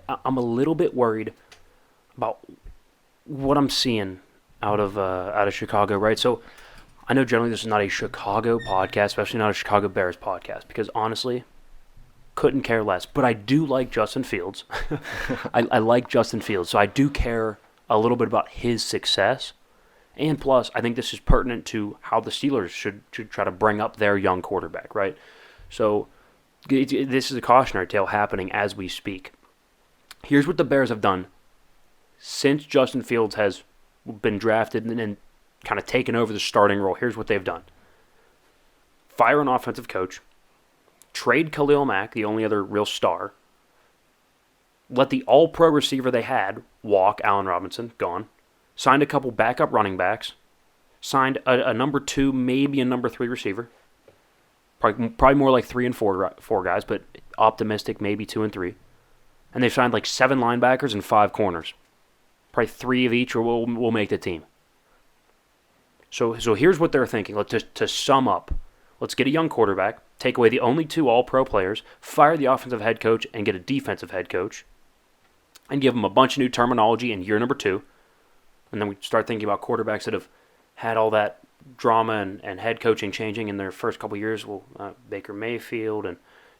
I'm a little bit worried about what I'm seeing out of Chicago, right? So I know generally this is not a Chicago podcast, especially not a Chicago Bears podcast, because honestly, couldn't care less. But I do like Justin Fields. I like Justin Fields, so I do care a little bit about his success. And plus, I think this is pertinent to how the Steelers should try to bring up their young quarterback, right? So this is a cautionary tale happening as we speak. Here's what the Bears have done since Justin Fields has been drafted and kind of taken over the starting role. Here's what they've done. Fire an offensive coach. Trade Khalil Mack, the only other real star. Let the all-pro receiver they had walk, Allen Robinson, gone. Signed a couple backup running backs. Signed a number 2, maybe a number 3 receiver. Probably more like 3 and 4 guys, but optimistic, maybe 2 and 3. And they've signed like 7 linebackers and 5 corners. Probably 3 of each will make the team. So here's what they're thinking. To sum up, let's get a young quarterback, take away the only 2 all-pro players, fire the offensive head coach, and get a defensive head coach, and give them a bunch of new terminology in year number 2. And then we start thinking about quarterbacks that have had all that drama and head coaching changing in their first couple years. Well, Baker Mayfield and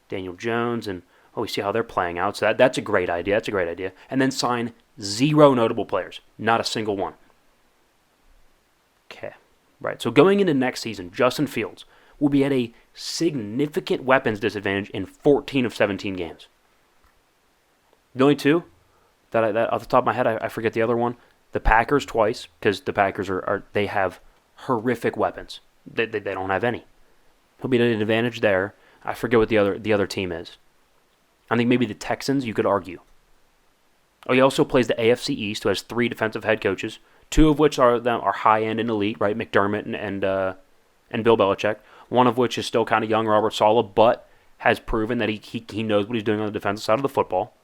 Daniel Jones, and we see how they're playing out. So that's a great idea. And then sign 0 notable players. Not a single one. Okay. Right. So going into next season, Justin Fields will be at a significant weapons disadvantage in 14 of 17 games. The only 2 that off the top of my head, I forget the other one. The Packers twice, because the Packers they have horrific weapons. They don't have any. He'll be at an advantage there. I forget what the other team is. I think maybe the Texans, you could argue. Oh, he also plays the AFC East, who has 3 defensive head coaches, 2 of which are high end and elite, right? McDermott and Bill Belichick. One of which is still kind of young, Robert Saleh, but has proven that he knows what he's doing on the defensive side of the football.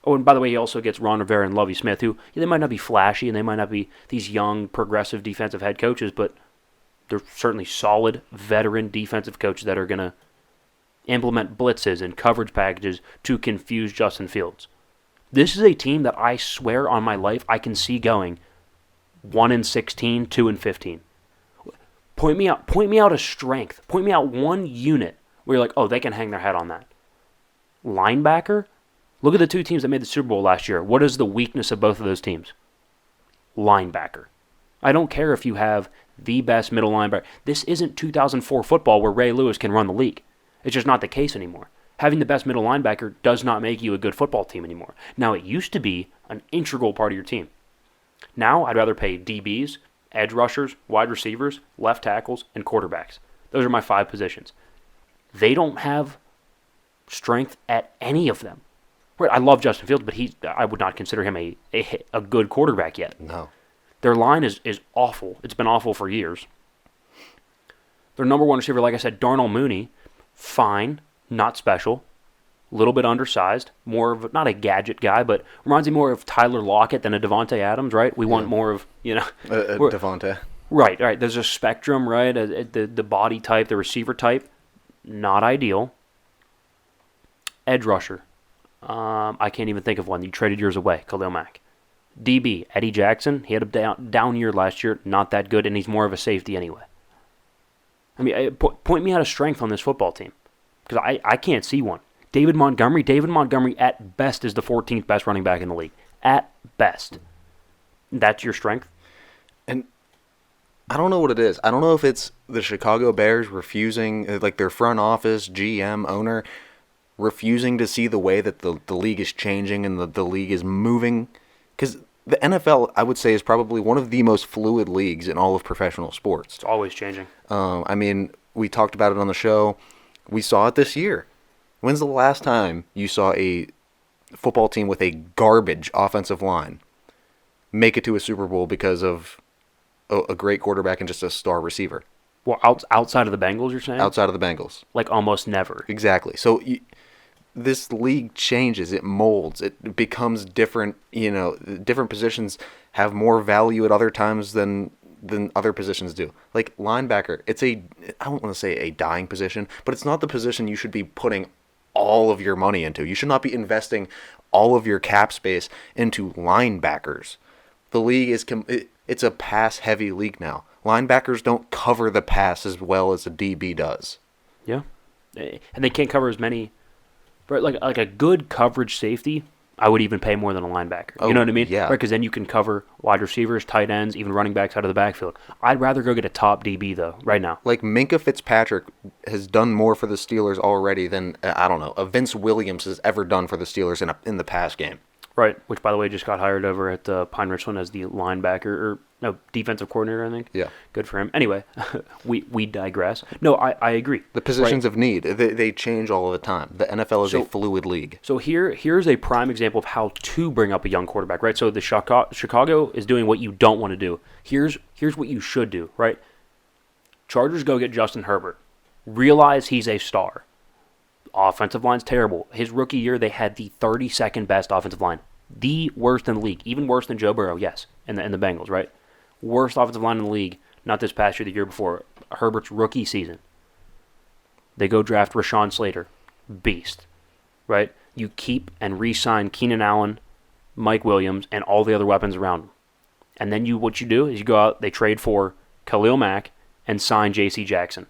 Oh, and by the way, he also gets Ron Rivera and Lovie Smith, who they might not be flashy and they might not be these young, progressive defensive head coaches, but they're certainly solid, veteran defensive coaches that are going to implement blitzes and coverage packages to confuse Justin Fields. This is a team that I swear on my life I can see going 1-16, 2-15. Point me out a strength. Point me out one unit where you're like, oh, they can hang their hat on that. Linebacker? Look at the 2 teams that made the Super Bowl last year. What is the weakness of both of those teams? Linebacker. I don't care if you have the best middle linebacker. This isn't 2004 football where Ray Lewis can run the league. It's just not the case anymore. Having the best middle linebacker does not make you a good football team anymore. Now, it used to be an integral part of your team. Now, I'd rather pay DBs, edge rushers, wide receivers, left tackles, and quarterbacks. Those are my 5 positions. They don't have strength at any of them. Right, I love Justin Fields, but I would not consider him a good quarterback yet. No. Their line is awful. It's been awful for years. Their number 1 receiver, like I said, Darnell Mooney, fine, not special, a little bit undersized, more of not a gadget guy, but reminds me more of Tyler Lockett than a Devontae Adams, right? We want more of, Devontae. Right. There's a spectrum, right? The body type, the receiver type, not ideal. Edge rusher. I can't even think of one. You traded yours away, Khalil Mack. DB, Eddie Jackson. He had a down year last year. Not that good, and he's more of a safety anyway. I mean, point me out a strength on this football team, because I can't see one. David Montgomery at best is the 14th best running back in the league. At best. That's your strength? And I don't know what it is. I don't know if it's the Chicago Bears refusing, like their front office, GM, owner, refusing to see the way that the league is changing and the league is moving. Because the NFL, I would say, is probably one of the most fluid leagues in all of professional sports. It's always changing. I mean, we talked about it on the show. We saw it this year. When's the last time you saw a football team with a garbage offensive line make it to a Super Bowl because of a great quarterback and just a star receiver? Well, outside of the Bengals, you're saying? Outside of the Bengals. Like almost never. Exactly. So this league changes. It molds. It becomes different. Different positions have more value at other times than other positions do. Like linebacker, I don't want to say a dying position, but it's not the position you should be putting all of your money into. You should not be investing all of your cap space into linebackers. The league is it's a pass-heavy league now. Linebackers don't cover the pass as well as a DB does. Yeah, and they can't cover as many. But like a good coverage safety, I would even pay more than a linebacker. Oh, you know what I mean? yeah. Right, because then you can cover wide receivers, tight ends, even running backs out of the backfield. I'd rather go get a top DB, though, right now. Like, Minkah Fitzpatrick has done more for the Steelers already than, I don't know, a Vince Williams has ever done for the Steelers in the past game. Right, which, by the way, just got hired over at Pine Richland as the linebacker, or no, defensive coordinator, I think. Yeah. Good for him. Anyway, we digress. No, I agree. The positions of need, they change all the time. The NFL is a fluid league. So here's a prime example of how to bring up a young quarterback, right? So the Chicago is doing what you don't want to do. Here's what you should do, right? Chargers go get Justin Herbert. Realize he's a star. Offensive line's terrible. His rookie year, they had the 32nd best offensive line. The worst in the league. Even worse than Joe Burrow, yes, in the Bengals, right? Worst offensive line in the league, not this past year, the year before. Herbert's rookie season. They go draft Rashawn Slater. Beast, right? You keep and re-sign Keenan Allen, Mike Williams, and all the other weapons around him. And then what you do is you go out, they trade for Khalil Mack and sign J.C. Jackson.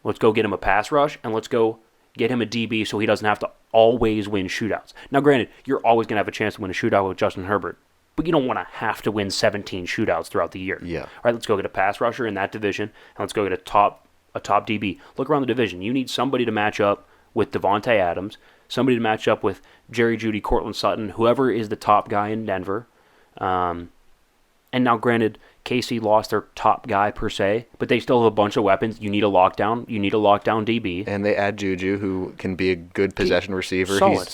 Let's go get him a pass rush, and let's go get him a DB so he doesn't have to always win shootouts. Now, granted, you're always going to have a chance to win a shootout with Justin Herbert, but you don't want to have to win 17 shootouts throughout the year. Yeah. All right, let's go get a pass rusher in that division, and let's go get a top DB. Look around the division. You need somebody to match up with Devontae Adams, somebody to match up with Jerry Jeudy, Cortland Sutton, whoever is the top guy in Denver. And now, granted, KC lost their top guy per se, but they still have a bunch of weapons. You need a lockdown. You need a lockdown DB. And they add Juju, who can be a good possession receiver. Solid.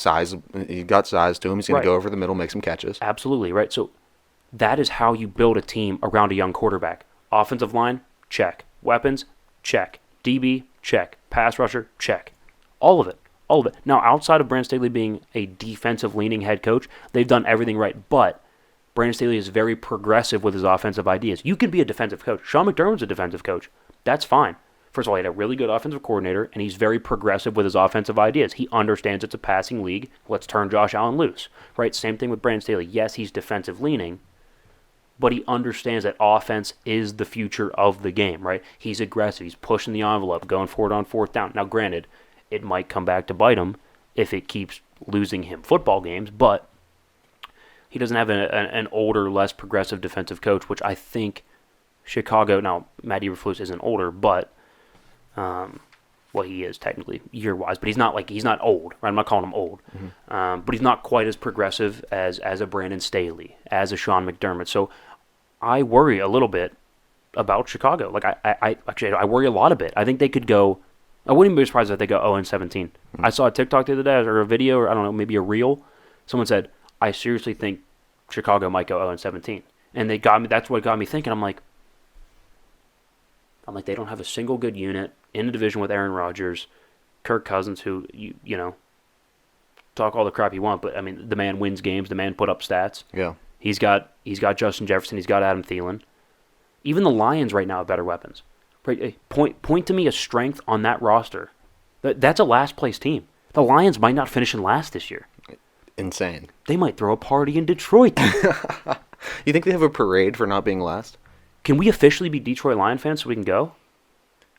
He's got size to him. He's going to go over the middle, make some catches. Absolutely, right? So that is how you build a team around a young quarterback. Offensive line, check. Weapons, check. DB, check. Pass rusher, check. All of it. All of it. Now, outside of Brandon Staley being a defensive-leaning head coach, they've done everything right, but Brandon Staley is very progressive with his offensive ideas. You can be a defensive coach. Sean McDermott's a defensive coach. That's fine. First of all, he had a really good offensive coordinator, and he's very progressive with his offensive ideas. He understands it's a passing league. Let's turn Josh Allen loose. Right? Same thing with Brandon Staley. Yes, he's defensive-leaning, but he understands that offense is the future of the game, right? He's aggressive. He's pushing the envelope, going forward on fourth down. Now, granted, it might come back to bite him if it keeps losing him football games, but he doesn't have an older, less progressive defensive coach, which I think Chicago, now Matt Eberflus isn't older, but well, he is technically year-wise, but he's not old, right? I'm not calling him old, but he's not quite as progressive as a Brandon Staley, as a Sean McDermott. So I worry a little bit about Chicago. Like I worry a lot a bit. I think they could go. I wouldn't be surprised if they go 0-17. I saw a TikTok the other day or a video, or I don't know, maybe a reel. Someone said, I seriously think Chicago might go 0-17. And they got me. That's what got me thinking. I'm like, they don't have a single good unit in the division with Aaron Rodgers, Kirk Cousins, who you know, talk all the crap you want, but I mean, the man wins games. The man put up stats. Yeah. He's got Justin Jefferson. He's got Adam Thielen. Even the Lions right now have better weapons. Right? Point to me a strength on that roster. That's a last place team. The Lions might not finish in last this year. Insane. They might throw a party in Detroit. You think they have a parade for not being last? Can we officially be Detroit Lion fans so we can go?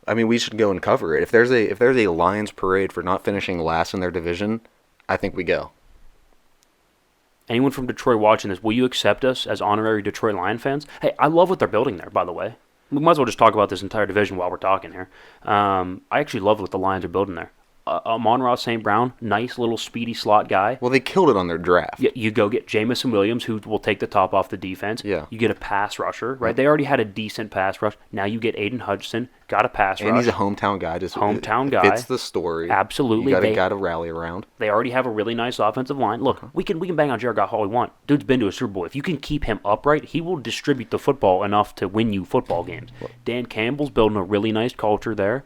I mean, we should go and cover it. If there's a Lions parade for not finishing last in their division, I think we go. Anyone from Detroit watching this, will you accept us as honorary Detroit Lion fans? Hey, I love what they're building there, by the way. We might as well just talk about this entire division while we're talking here. I actually love what the Lions are building there. Amon-Ra St. Brown, nice little speedy slot guy. Well, they killed it on their draft. You go get Jamison Williams, who will take the top off the defense. Yeah. You get a pass rusher, right? They already had a decent pass rush. Now you get Aiden Hutchinson, got a pass rush. And he's a hometown guy. Hometown guy. Fits the story. Absolutely. You got a guy to rally around. They already have a really nice offensive line. Look, we can bang on Jared Goff all we want. Dude's been to a Super Bowl. If you can keep him upright, he will distribute the football enough to win you football games. Dan Campbell's building a really nice culture there.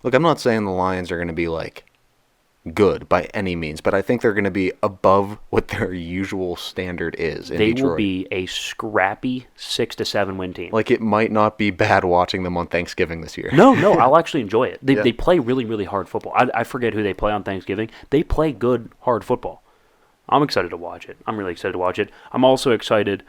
Look, I'm not saying the Lions are going to be like good by any means, but I think they're going to be above what their usual standard is in Detroit. They will be a scrappy 6-7 win team. Like, it might not be bad watching them on Thanksgiving this year. No, I'll actually enjoy it. They play really, really hard football. I forget who they play on Thanksgiving. They play good, hard football. I'm excited to watch it. I'm really excited to watch it. I'm also excited